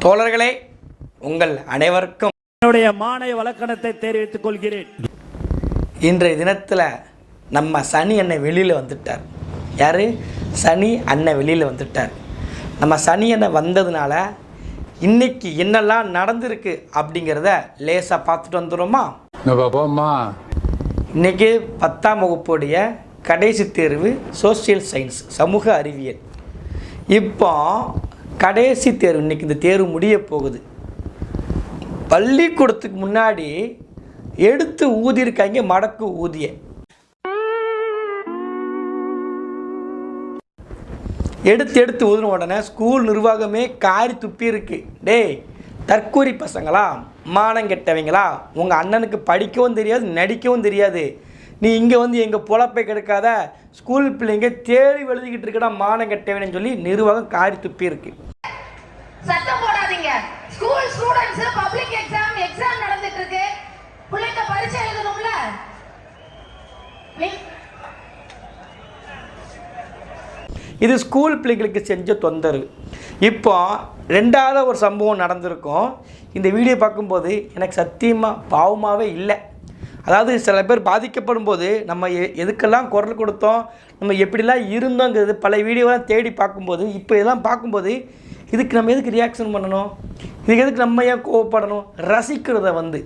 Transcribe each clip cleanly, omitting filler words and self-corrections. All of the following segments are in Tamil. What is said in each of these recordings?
தோழர்களே, உங்கள் அனைவருக்கும் என்னுடைய மானை வழக்கணத்தை தெரிவித்துக் கொள்கிறேன். இன்றைய தினத்தில் நம்ம சனி அண்ணன் வெளியில் வந்துட்டார். யார்? சனி அண்ணன் வெளியில் வந்துட்டார். நம்ம சனி அண்ணன் வந்ததுனால இன்னைக்கு என்னெல்லாம் நடந்திருக்கு அப்படிங்கிறத லேசாக பார்த்துட்டு வந்துடுமா? இன்றைக்கி 10ஆம் வகுப்புடைய கடைசி தேர்வு சோசியல் சயின்ஸ், சமூக அறிவியல். இப்போ கடைசி தேர்வு, இன்றைக்கி இந்த தேர்வு முடிய போகுது. பள்ளிக்கூடத்துக்கு முன்னாடி எடுத்து ஊதியிருக்காங்க மடக்கு ஊதிய. எடுத்து ஊதின உடனே ஸ்கூல் நிர்வாகமே காரி துப்பி இருக்கு. டேய் தற்கூரி பசங்களா, மானம் கெட்டவங்களா, உங்கள் அண்ணனுக்கு படிக்கவும் தெரியாது நடிக்கவும் தெரியாது, நீ இங்கே வந்து எங்கள் பொழப்பை கெடுக்காத, ஸ்கூல் பிள்ளைங்க தேர்வு எழுதிக்கிட்டு இருக்கடா மானம் கெட்டவனு சொல்லி நிர்வாகம் காரி துப்பி இருக்கு. சத்தம் போடாதீங்க. ஸ்கூல் ஸ்டூடண்ட்ஸ் பப்ளிக் எக்ஸாம் நடந்துட்டு இருக்கு. பிள்ளைங்க பரீட்சை எழுதணும்ல. இது ஸ்கூல் பிள்ளைங்களுக்கு செஞ்ச தொந்தரவு. இப்போ ரெண்டாவது ஒரு சம்பவம் நடந்திருக்கும். இந்த வீடியோ பார்க்கும்போது எனக்கு சத்தியமாக பாவமாகவே இல்லை. அதாவது சில பேர் பாதிக்கப்படும் போது நம்ம எதுக்கெல்லாம் குரல் கொடுத்தோம், நம்ம எப்படிலாம் இருந்தோங்கிறது பல வீடியோலாம் தேடி பார்க்கும்போது, இப்போ இதெல்லாம் பார்க்கும்போது இதுக்கு நம்ம எதுக்கு ரியாக்ஷன் பண்ணணும், இதுக்கு எதுக்கு நம்ம ஏன் கோவப்படணும்? ரசிக்கிறத வந்து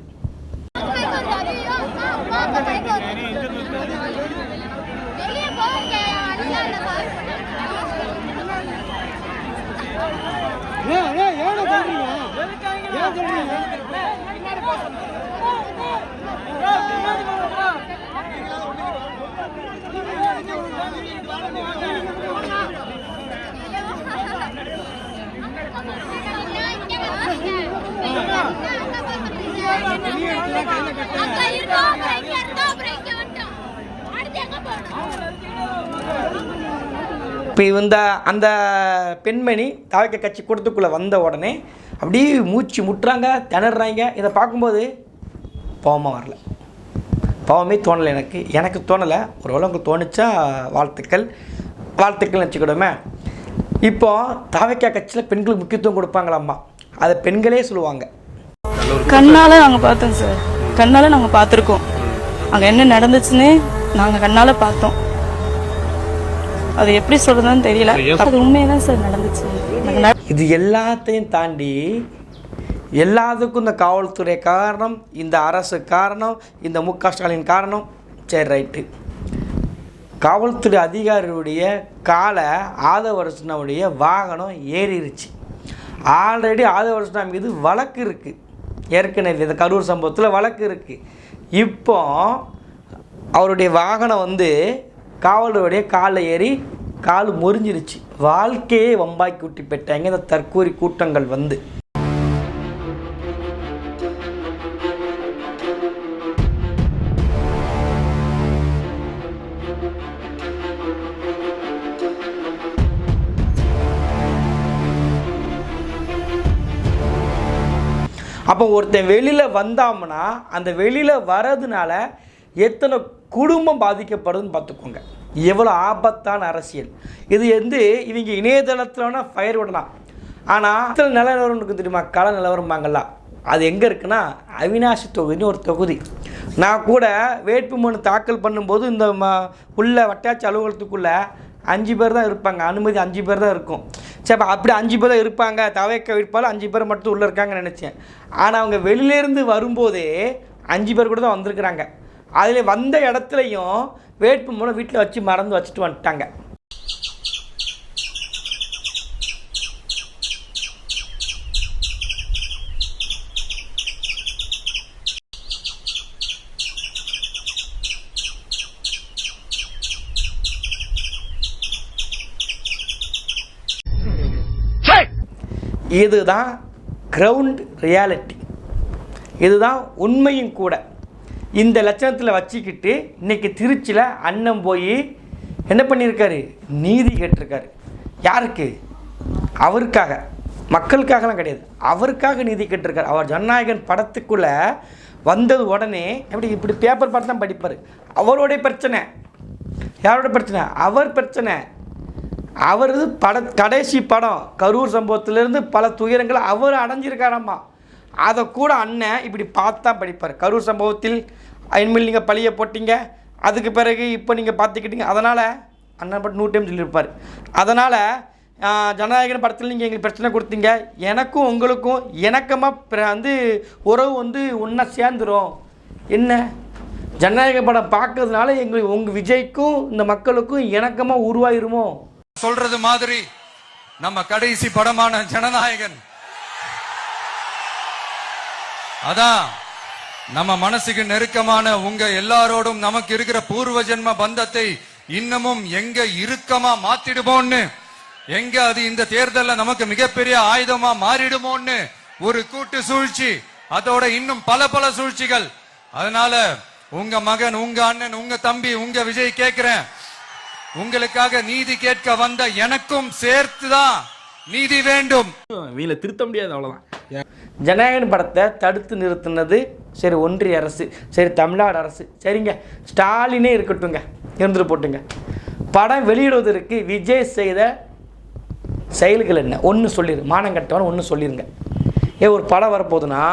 இப்போ அந்த பெண்மணி தவக்க கட்சி கூட்டத்துக்குள்ளே வந்த உடனே அப்படியே மூச்சு முட்டுறாங்க, திணறாங்க. இதை பார்க்கும்போது பாவமாக வரல, பாவமே தோணலை. எனக்கு தோணலை. ஒரு வேளை உங்களுக்கு தோணுச்சா வாழ்த்துக்கள் வச்சுக்கிடுமே. இப்போ தவக்க கட்சியில் பெண்களுக்கு முக்கியத்துவம் கொடுப்பாங்களாம்மா, அதை பெண்களே சொல்லுவாங்க. கண்ணால் நாங்கள் பார்த்தோம் சார், கண்ணால் நாங்கள் பார்த்துருக்கோம். அங்கே என்ன நடந்துச்சுன்னு நாங்கள் கண்ணால் பார்த்தோம். அது எப்படி சொல்றதுன்னு தெரியல. அது உண்மையதான் சார் நடந்துச்சு. இது எல்லாத்தையும் தாண்டி எல்லாத்துக்கும் இந்த காவல்துறை காரணம், இந்த அரசு காரணம், இந்த மு.க. ஸ்டாலின் காரணம். சரி, ரைட்டு. காவல்துறை அதிகாரியுடைய காலை ஆதவர்ஷனுடைய வாகனம் ஏறிடுச்சு. ஆல்ரெடி ஆதவர்ஷனா மீது வழக்கு இருக்குது. ஏற்கனவே இந்த கரூர் சம்பவத்தில் வழக்கு இருக்குது. இப்போ அவருடைய வாகனம் வந்து காவலருடைய காலில் ஏறி கால் முறிஞ்சிருச்சு. வாழ்க்கையே வம்பாக்கி விட்டு போயிட்டாங்க இந்த தற்கூரி கூட்டங்கள் வந்து. அப்போ ஒருத்தன் வெளியில் வந்தாம்னா அந்த வெளியில் வர்றதுனால எத்தனை குடும்பம் பாதிக்கப்படுதுன்னு பார்த்துக்கோங்க. எவ்வளோ ஆபத்தான அரசியல் இது. இவங்க இணையதளத்தில் ஃபயர் விடலாம், ஆனால் நிலவரம் இருக்குது தெரியுமா, கள நிலவரம்பாங்கல்ல, அது எங்கே இருக்குன்னா அவினாசி தொகுதின்னு ஒரு தொகுதி. நான் கூட வேட்புமனு தாக்கல் பண்ணும்போது இந்த உள்ள வட்டாட்சி அலுவலகத்துக்குள்ளே 5 பேர் தான் இருப்பாங்க, அனுமதி 5 பேர் தான் இருக்கும். சரி, அப்படி 5 பேர் தான் இருப்பாங்க, தவைக்க வேட்பாளர் 5 பேர் மட்டும் உள்ளே இருக்காங்கன்னு நினச்சேன். ஆனால் அவங்க வெளியிலேருந்து வரும்போதே 5 பேர் கூட தான் வந்திருக்கிறாங்க. அதில் வந்த இடத்துலையும் வேட்பு மூலம் வீட்டில் வச்சு மறந்து வச்சுட்டு வந்துட்டாங்க. இதுதான் கிரவுண்ட் ரியாலிட்டி, இதுதான் உண்மையும் கூட. இந்த லட்சணத்தில் வச்சுக்கிட்டு இன்றைக்கி திருச்சியில் அண்ணன் போய் என்ன பண்ணியிருக்காரு, நீதி கேட்டிருக்காரு. யாருக்கு? அவருக்காக, மக்களுக்காகலாம் கிடையாது, அவருக்காக நீதி கேட்டிருக்காரு. அவர் ஜனநாயகன் படத்துக்குள்ளே வந்தது உடனே இப்படி பேப்பர் பார்த்து தான் படிப்பார். அவருடைய பிரச்சனை, யாரோட பிரச்சனை? அவர் பிரச்சனை. அவர் கடைசி படம் கரூர் சம்பவத்திலேருந்து பல துயரங்களை அவர் அடைஞ்சிருக்காராம்மா. அதை கூட அண்ணன் இப்படி பார்த்தா படிப்பார். கரூர் சம்பவத்தில் இனிமேல் நீங்கள் பழியை போட்டிங்க, அதுக்கு பிறகு இப்போ நீங்கள் பார்த்துக்கிட்டீங்க, அதனால் அண்ணன் பட் 100 டைம் சொல்லியிருப்பார். அதனால் ஜனநாயகன் படத்தில் நீங்கள் எங்களுக்கு பிரச்சனை கொடுத்தீங்க, எனக்கும் உங்களுக்கும் இணக்கமாக உறவு ஒன்றா சேர்ந்துடும். என்ன ஜனநாயக படம் பார்க்கறதுனால எங்களுக்கு உங்கள் விஜய்க்கும் இந்த மக்களுக்கும் இணக்கமாக உருவாயிருமோ? சொல்றது மாதிரி நம்ம கடைசி படமான ஜனநாயகன் அதான் நம்ம மனசுக்கு நெருக்கமான உங்க எல்லாரோடும் நமக்கு இருக்கிற பூர்வ ஜென்ம பந்தத்தை இன்னமும் எங்க இறுக்கமா மாத்திடுமோன்னு, எங்க அது இந்த தேர்தல்ல நமக்கு மிகப்பெரிய ஆயுதமா மாறிடுமோன்னு ஒரு கூட்டு சூழ்ச்சி, அதோட இன்னும் பல பல சூழ்ச்சிகள். அதனால உங்க மகன், உங்க அண்ணன், உங்க தம்பி, உங்க விஜய் கேட்கிறேன், உங்களுக்காக நீதி கேட்க வந்த எனக்கும் சேர்த்துதான் நீதி வேண்டும். வீல திருத்த முடியாது, அவ்வளவுதான். ஜனநாயகன் படத்தை தடுத்து நிறுத்தினது சரி ஒன்றிய அரசு, சரி தமிழ்நாடு அரசு, சரிங்க ஸ்டாலினே இருக்கட்டுங்க, இருந்துட்டு போட்டுங்க. படம் வெளியிடுவதற்கு விஜய் செய்த செயல்கள் என்ன ஒன்று சொல்லிடு, மானங்கட்டவன் ஒன்று சொல்லிடுங்க. ஒரு படம் வரப்போகுதுன்னா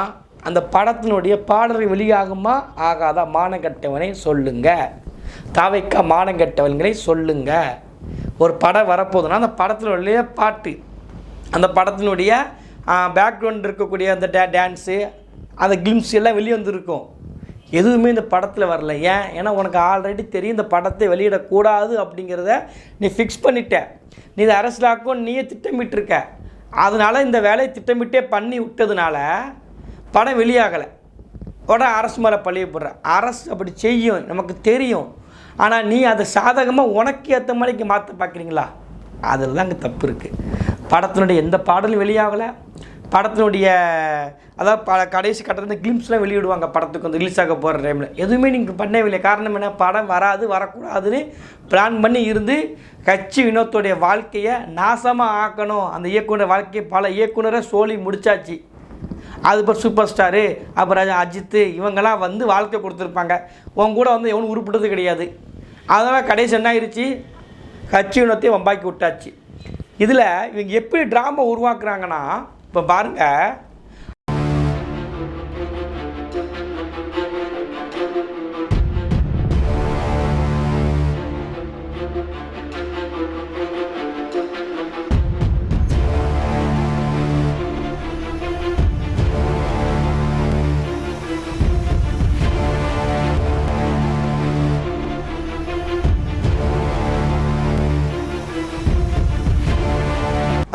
அந்த படத்தினுடைய பாடல்கள் வெளியாகுமா ஆகாதா? மானங்கட்டவனை சொல்லுங்க, தாவைக்கா மானங்கட்டவன்களை சொல்லுங்க. ஒரு படம் வரப்போகுதுன்னா அந்த படத்தினுடைய பாட்டு, அந்த படத்தினுடைய பேக்ரவுண்ட் இருக்கக்கூடிய அந்த டான்ஸு, அந்த கிளிம்ஸ் எல்லாம் வெளியே வந்துருக்கும். எதுவுமே இந்த படத்தில் வரல. ஏன்னா உனக்கு ஆல்ரெடி தெரியும் இந்த படத்தை வெளியிடக்கூடாது அப்படிங்கிறத நீ ஃபிக்ஸ் பண்ணிட்ட. நீ இதை அரசியலாக்கும் நீயே திட்டமிட்டிருக்க. அதனால் இந்த வேலையை திட்டமிட்டே பண்ணி விட்டதுனால படம் வெளியாகலை. உடனே அரசு மேலே பழிய போடுற. அரசு அப்படி செய்யும், நமக்கு தெரியும். ஆனால் நீ அதை சாதகமாக உனக்கு ஏற்ற மாதிரிக்கு மாற்ற பார்க்குறீங்களா? அதில் தான் இங்கே தப்பு இருக்குது. படத்தினுடைய எந்த பாடலும் வெளியாகலை. படத்தினுடைய அதாவது கடைசி கட்டத்தில் கிளிம்ஸ்லாம் வெளியிடுவாங்க படத்துக்கு ரிலீஸ் ஆக போகிற டைமில். எதுவுமே நீங்கள் பண்ணவில்லை. காரணம் என்ன? படம் வராது, வரக்கூடாதுன்னு பிளான் பண்ணி இருந்து கட்சி வினோத்துடைய வாழ்க்கையை நாசமாக ஆக்கணும். அந்த இயக்குனர் வாழ்க்கையை பல இயக்குனரை சோழி முடிச்சாச்சு. அது இப்போ சூப்பர் ஸ்டாரு, அப்புறம் அஜித்து, இவங்கெல்லாம் வாழ்க்கை கொடுத்துருப்பாங்க. உன் கூட எவனும் உருப்பிட்டது கிடையாது. அதனால் கடைசி என்ன ஆயிடுச்சு? கட்சி வினோத்தையும் வம்பாக்கி விட்டாச்சு. இதில் இவங்க எப்படி ட்ராமா உருவாக்குறாங்கன்னா, இப்போ பாருங்கள்,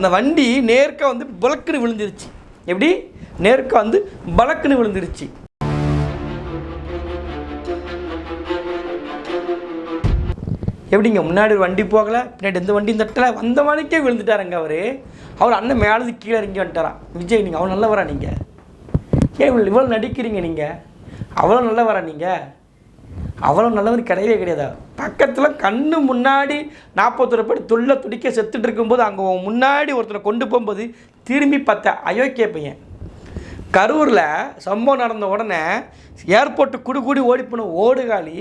அந்த வண்டி நேர்க்க பலக்குன்னு விழுந்துருச்சு. எப்படி? நேர்க்க பலக்குன்னு விழுந்துருச்சு. எப்படிங்க? முன்னாடி ஒரு வண்டி போகலை, பின்னாடி எந்த வண்டியும் தட்டலை, வந்த மணிக்கே விழுந்துட்டாருங்க அவர் அண்ணன் மேலே கீழே இறங்கி வந்துட்டாரான். விஜய் நீங்கள் அவ்வளோ நல்லவரா? நீங்கள் ஏன் இவ்வளோ நடிக்கிறீங்க? நீங்கள் அவ்வளோ நல்லவரா? நீங்கள் அவ்வளோ நல்லவர் கிடையவே கிடையாதா? பக்கத்தில் கண்ணு முன்னாடி 41 பேர் துடிக்க செத்துட்டு இருக்கும்போது அங்கே முன்னாடி ஒருத்தரை கொண்டு போகும்போது திரும்பி பார்த்த அயோக்கிய பையன். கரூரில் சம்பவம் நடந்த உடனே ஏர்போர்ட்டு கூடி ஓடி போன ஓடுகாலி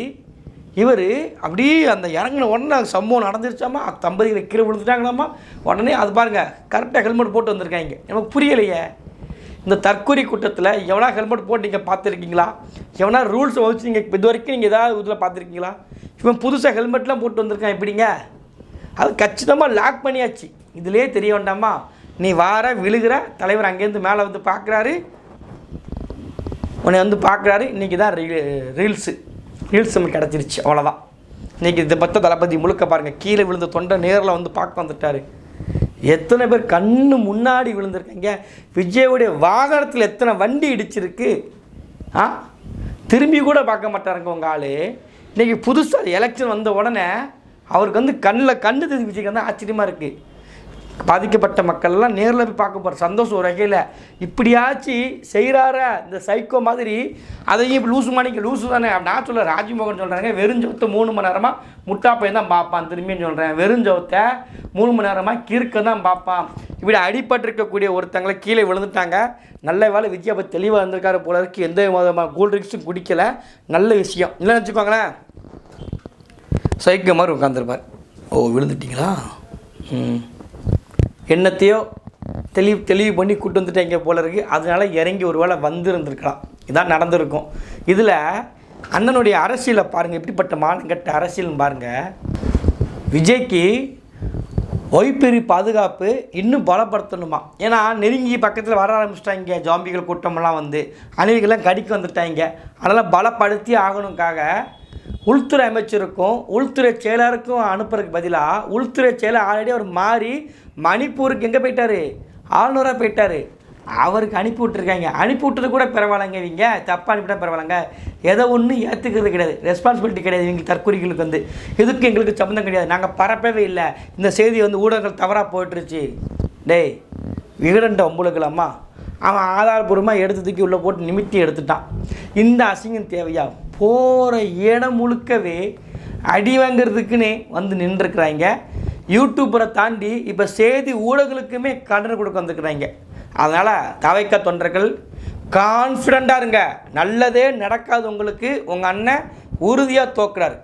இவர் அப்படியே அந்த இறங்கின உடனே சம்பவம் நடந்துருச்சாமா, தம்பதிகளை கீழே விழுந்துட்டாங்களாமா. உடனே அது பாருங்கள், கரெக்டாக ஹெல்மெட் போட்டு வந்திருக்காங்க. எனக்கு புரியலையே, இந்த தற்கொலை கூட்டத்தில் எவனா ஹெல்மெட் போட்டு நீங்கள் பார்த்துருக்கீங்களா? எவனா ரூல்ஸ் வச்சு நீங்கள் இது வரைக்கும் நீங்கள் ஏதாவது இதில் பார்த்துருக்கீங்களா? இவன் புதுசாக ஹெல்மெட்லாம் போட்டு வந்திருக்கான். எப்படிங்க? அது கச்சிதமாக லாக் பண்ணியாச்சு. இதிலே தெரிய வேண்டாமா? நீ வார விழுகிற தலைவர் அங்கேருந்து மேலே பார்க்குறாரு, உன்னை பார்க்குறாரு. இன்றைக்கி தான் ரீல்ஸ் நமக்கு கிடச்சிருச்சு. அவ்வளோதான். இன்றைக்கி இதை பற்ற தளபதி முழுக்க பாருங்கள், கீழே விழுந்த தொண்டை நேரில் பார்க்க வந்துட்டார். எத்தனை பேர் கண்ணு முன்னாடி விழுந்திருக்காங்க. விஜயோடைய வாகனத்தில் எத்தனை வண்டி இடிச்சிருக்கு. திரும்பி கூட பார்க்க மாட்டாருங்க உங்கள் ஆள். இன்றைக்கி புதுசாக எலெக்ஷன் வந்த உடனே அவருக்கு கண்ணு தெரிவிச்சுக்கு ஆச்சரியமாக இருக்குது. பாதிக்கப்பட்ட மக்கள்லாம் நேரில் போய் பார்க்க போகிற சந்தோஷம் ஒரு வகையில். இப்படியாச்சு செய்கிறார இந்த சைக்கோ மாதிரி. அதையும் இப்போ லூசு தானே நான் சொல்ல. ராஜ்மோகன் சொல்கிறாங்க வெறுஞ்சவத்தை 3 மணி நேரமாக முட்டா பையன் தான் பார்ப்பான். திரும்பியும் சொல்கிறேன், வெறுஞ்சவத்தை 3 மணி நேரமாக கிறுக்க தான் பார்ப்பான். இப்படி அடிபட்டிருக்கக்கூடிய ஒருத்தங்களை கீழே விழுந்துட்டாங்க. நல்ல வேலை விஜய் அப்போ தெளிவாக இருந்திருக்காரு போல இருக்கு. எந்த விதமான கூல் ட்ரிங்க்ஸும் குடிக்கலை. நல்ல விஷயம் இல்லைன்னு வச்சுக்கோங்களேன். சைக்கோ மாதிரி உட்காந்துருப்பார். ஓ விழுந்துட்டிங்களா? என்னத்தையோ தெளிவு பண்ணி கூட்டு வந்துட்டாங்க போல இருக்குது. அதனால இறங்கி ஒரு வேளை வந்திருந்துருக்கலாம். இதான் நடந்திருக்கும். இதில் அண்ணனுடைய அரசியலை பாருங்கள், எப்படிப்பட்ட மானங்கட்ட அரசியல்னு பாருங்கள். விஜய்க்கு ஒய்பிரி பாதுகாப்பு இன்னும் பலப்படுத்தணுமா? ஏன்னா நெருங்கி பக்கத்தில் வர ஆரம்பிச்சிட்டாங்க. ஜாம்பிகள் கூட்டமெல்லாம் வந்து அணில்கள்லாம் கடிக்க வந்துட்டாங்க. அதனால் பலப்படுத்தி ஆகணுக்காக உள்துறை அமைச்சருக்கும் உள்துறை செயலருக்கும் அனுப்புறதுக்கு பதிலாக உள்துறை செயலர் ஆல்ரெடி அவர் மாறி மணிப்பூருக்கு எங்கே போயிட்டார்? ஆளுநராக போயிட்டார். அவருக்கு அனுப்பி விட்டுருக்காங்க. அனுப்பி விட்டது கூட பரவாயில்லைங்க. இவங்க தப்பாக அனுப்பிட்டா பரவாயில்லைங்க. எதை ஒன்றும் ஏற்றுக்கிறது கிடையாது, ரெஸ்பான்சிபிலிட்டி கிடையாது இவங்களுக்கு. தற்கொலைகளுக்கு வந்து இதுக்கு எங்களுக்கு சம்மந்தம் கிடையாது, நாங்கள் பரப்பவே இல்லை. இந்த செய்தி வந்து ஊடகங்கள் தவறாக போயிட்டுருச்சு. டேய் விகடன்ட்ட உங்களுக்கலாமா? அவன் ஆதாரபூர்வமாக எடுத்து தூக்கி உள்ளே போட்டு நிமித்தி எடுத்துட்டான். இந்த அசிங்கம் தேவையா? போகிற இடம் முழுக்கவே அடி வாங்கிறதுக்குன்னே வந்து நின்றுருக்குறாங்க. யூடியூப்பரை தாண்டி இப்போ செய்தி ஊடகங்களுக்குமே கடன் கொடுக்க வந்துருக்குறாங்க. அதனால் தவைக்க தொண்டர்கள் கான்ஃபிடண்ட்டாக இருங்க. நல்லதே நடக்காது உங்களுக்கு. உங்கள் அண்ணன் உறுதியாக தோக்குறாரு.